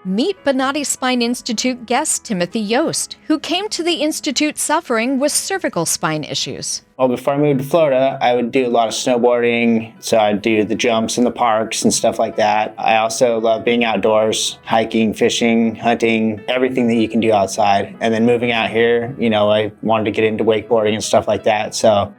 Meet Bonati Spine Institute guest Timothy Yost, who came to the Institute suffering with cervical spine issues. Well, before I moved to Florida, I would do a lot of snowboarding. So I'd do the jumps in the parks and stuff like that. I also love being outdoors, hiking, fishing, hunting, everything that you can do outside. And then moving out here, I wanted to get into wakeboarding and stuff like that. So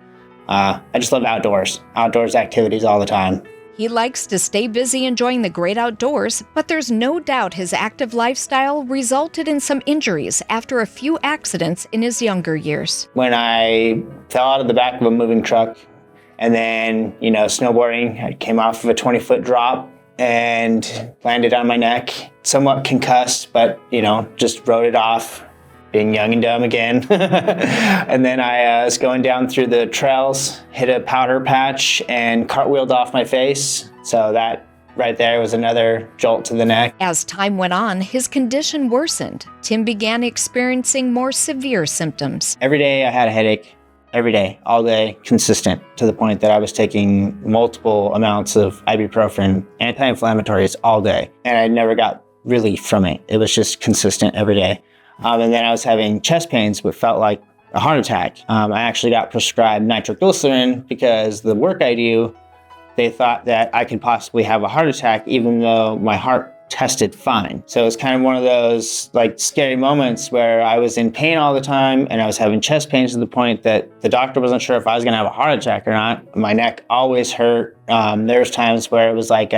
I just love outdoors activities all the time. He likes to stay busy enjoying the great outdoors, but there's no doubt his active lifestyle resulted in some injuries after a few accidents in his younger years. When I fell out of the back of a moving truck and then, snowboarding, I came off of a 20-foot drop and landed on my neck, somewhat concussed, but, just rode it off, being young and dumb again. And then I was going down through the trails, hit a powder patch and cartwheeled off my face. So that right there was another jolt to the neck. As time went on, his condition worsened. Tim began experiencing more severe symptoms. Every day I had a headache. Every day, all day, consistent, to the point that I was taking multiple amounts of ibuprofen, anti-inflammatories all day. And I never got relief from it. It was just consistent every day. And then I was having chest pains, which felt like a heart attack. I actually got prescribed nitroglycerin because the work I do, they thought that I could possibly have a heart attack even though my heart tested fine. So it's kind of one of those scary moments where I was in pain all the time and I was having chest pains to the point that the doctor wasn't sure if I was gonna have a heart attack or not. My neck always hurt. There's times where it was like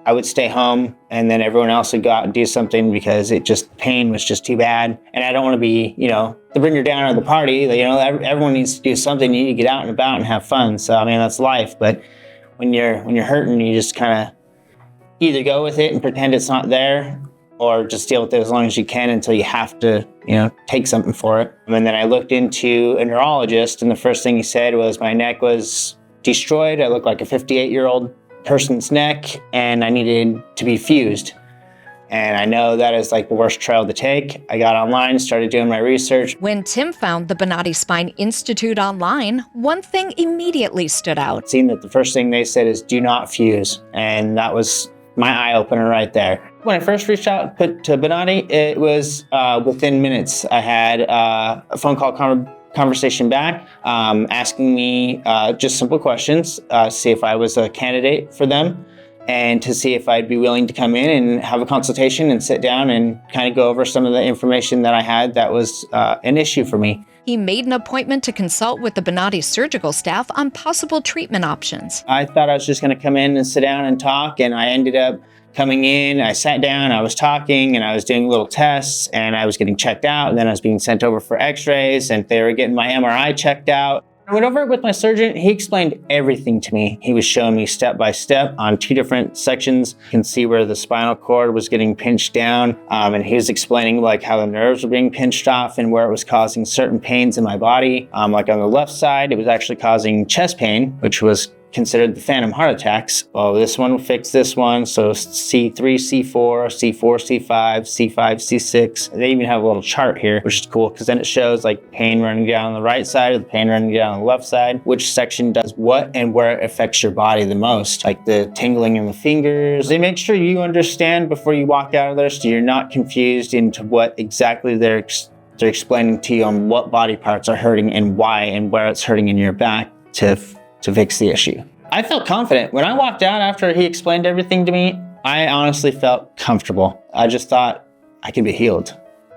I would stay home and then everyone else would go out and do something because pain was just too bad. And I don't want to be, the bringer down of the party. Everyone needs to do something. You need to get out and about and have fun. So, that's life. But when you're hurting, you just kind of either go with it and pretend it's not there or just deal with it as long as you can until you have to, take something for it. And then I looked into a neurologist and the first thing he said was my neck was destroyed. I looked like a 58-year-old person's neck and I needed to be fused. And I know that is the worst trail to take. I got online, started doing my research. When Tim found the Bonati Spine Institute online, one thing immediately stood out. Seeing that the first thing they said is do not fuse. And that was my eye opener right there. When I first reached out to Bonati, it was within minutes. I had a phone call conversation back, asking me just simple questions, see if I was a candidate for them and to see if I'd be willing to come in and have a consultation and sit down and kind of go over some of the information that I had that was an issue for me. He made an appointment to consult with the Bonati surgical staff on possible treatment options. I thought I was just going to come in and sit down and talk, and I ended up coming in, I sat down, I was talking, and I was doing little tests, and I was getting checked out, and then I was being sent over for x-rays, and they were getting my MRI checked out. I went over it with my surgeon. He explained everything to me. He was showing me step by step on 2 different sections. You can see where the spinal cord was getting pinched down, and he was explaining how the nerves were being pinched off and where it was causing certain pains in my body. On the left side, it was actually causing chest pain, which was considered the phantom heart attacks. Well, this one will fix this one. So C3, C4, C4, C5, C5, C6. They even have a little chart here, which is cool because then it shows pain running down the right side or the pain running down the left side, which section does what and where it affects your body the most, like the tingling in the fingers. They make sure you understand before you walk out of there so you're not confused into what exactly they're explaining to you on what body parts are hurting and why and where it's hurting in your back to fix the issue. I felt confident. When I walked out after he explained everything to me, I honestly felt comfortable. I just thought I could be healed.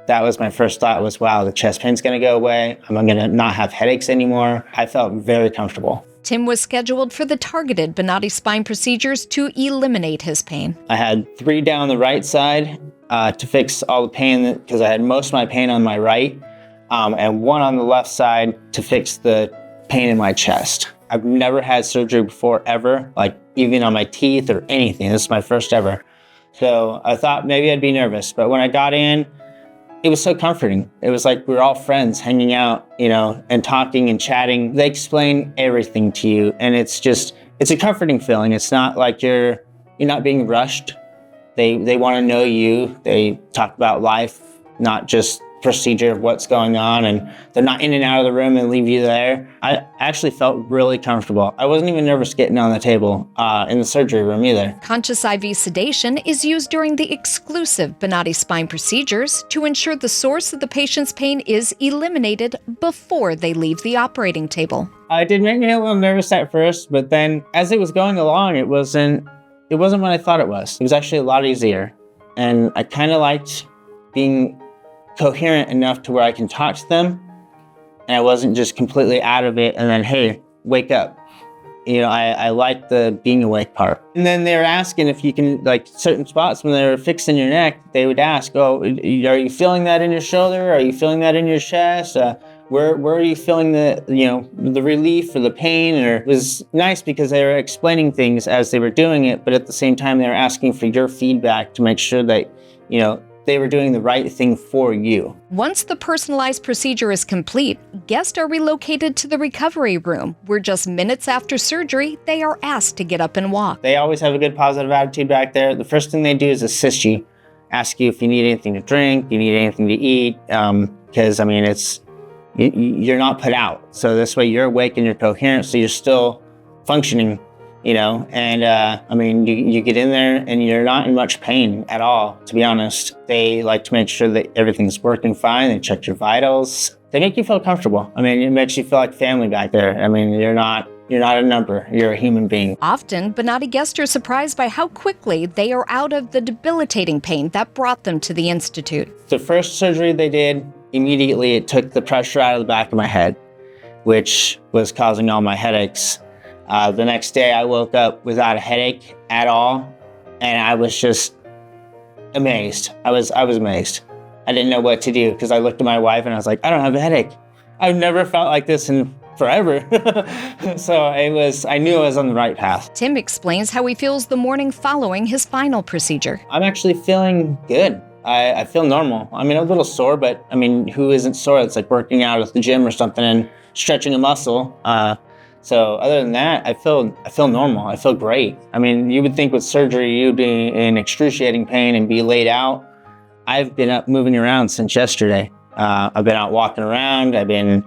That was my first thought was, wow, the chest pain's gonna go away. I'm gonna not have headaches anymore. I felt very comfortable. Tim was scheduled for the targeted Bonati Spine procedures to eliminate his pain. I had 3 down the right side to fix all the pain because I had most of my pain on my right, and 1 on the left side to fix the pain in my chest. I've never had surgery before, ever, even on my teeth or anything. This is my first ever. So I thought maybe I'd be nervous, but when I got in, it was so comforting. It was like we were all friends hanging out, and talking and chatting. They explain everything to you, and it's a comforting feeling. It's not like you're not being rushed. They want to know you. They talk about life, not just procedure of what's going on, and they're not in and out of the room and leave you there. I actually felt really comfortable. I wasn't even nervous getting on the table in the surgery room either. Conscious IV sedation is used during the exclusive Bonati Spine procedures to ensure the source of the patient's pain is eliminated before they leave the operating table. It did make me a little nervous at first, but then as it was going along, it wasn't what I thought it was. It was actually a lot easier, and I kind of liked being coherent enough to where I can talk to them, and I wasn't just completely out of it and then, hey, wake up. I like the being awake part. And then they were asking if you can, like, certain spots when they were fixing your neck, they would ask, oh, are you feeling that in your shoulder? Are you feeling that in your chest? Where are you feeling the relief or the pain? Or it was nice because they were explaining things as they were doing it, but at the same time, they were asking for your feedback to make sure that, they were doing the right thing for you. Once the personalized procedure is complete, guests are relocated to the recovery room, where just minutes after surgery, they are asked to get up and walk. They always have a good positive attitude back there. The first thing they do is assist you, ask you if you need anything to drink, you need anything to eat, because, you're not put out. So this way you're awake and you're coherent, so you're still functioning. You get in there and you're not in much pain at all, to be honest. They like to make sure that everything's working fine. They check your vitals. They make you feel comfortable. It makes you feel like family back there. You're not a number. You're a human being. Often, Bonati guests are surprised by how quickly they are out of the debilitating pain that brought them to the Institute. The first surgery they did, immediately it took the pressure out of the back of my head, which was causing all my headaches. The next day I woke up without a headache at all, and I was just amazed. I was amazed. I didn't know what to do because I looked at my wife and I was like, I don't have a headache. I've never felt like this in forever. So I knew I was on the right path. Tim explains how he feels the morning following his final procedure. I'm actually feeling good. I feel normal. A little sore, but who isn't sore? It's like working out at the gym or something and stretching a muscle. So other than that, I feel normal. I feel great. You would think with surgery, you'd be in excruciating pain and be laid out. I've been up moving around since yesterday. I've been out walking around. I've been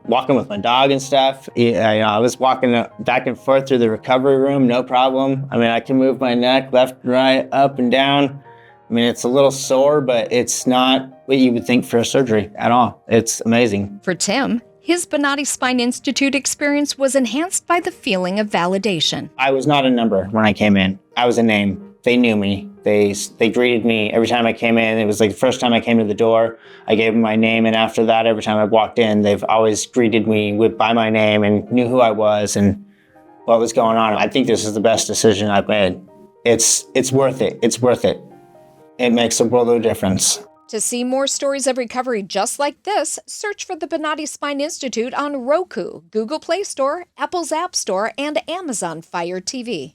walking with my dog and stuff. I was walking back and forth through the recovery room, no problem. I can move my neck left and right, up and down. It's a little sore, but it's not what you would think for a surgery at all. It's amazing. For Tim, his Bonati Spine Institute experience was enhanced by the feeling of validation. I was not a number when I came in. I was a name. They knew me. They greeted me every time I came in. It was like the first time I came to the door, I gave them my name, and after that, every time I walked in, they've always greeted me by my name and knew who I was and what was going on. I think this is the best decision I've made. It's worth it. It's worth it. It makes a world of difference. To see more stories of recovery just like this, search for the Bonati Spine Institute on Roku, Google Play Store, Apple's App Store, and Amazon Fire TV.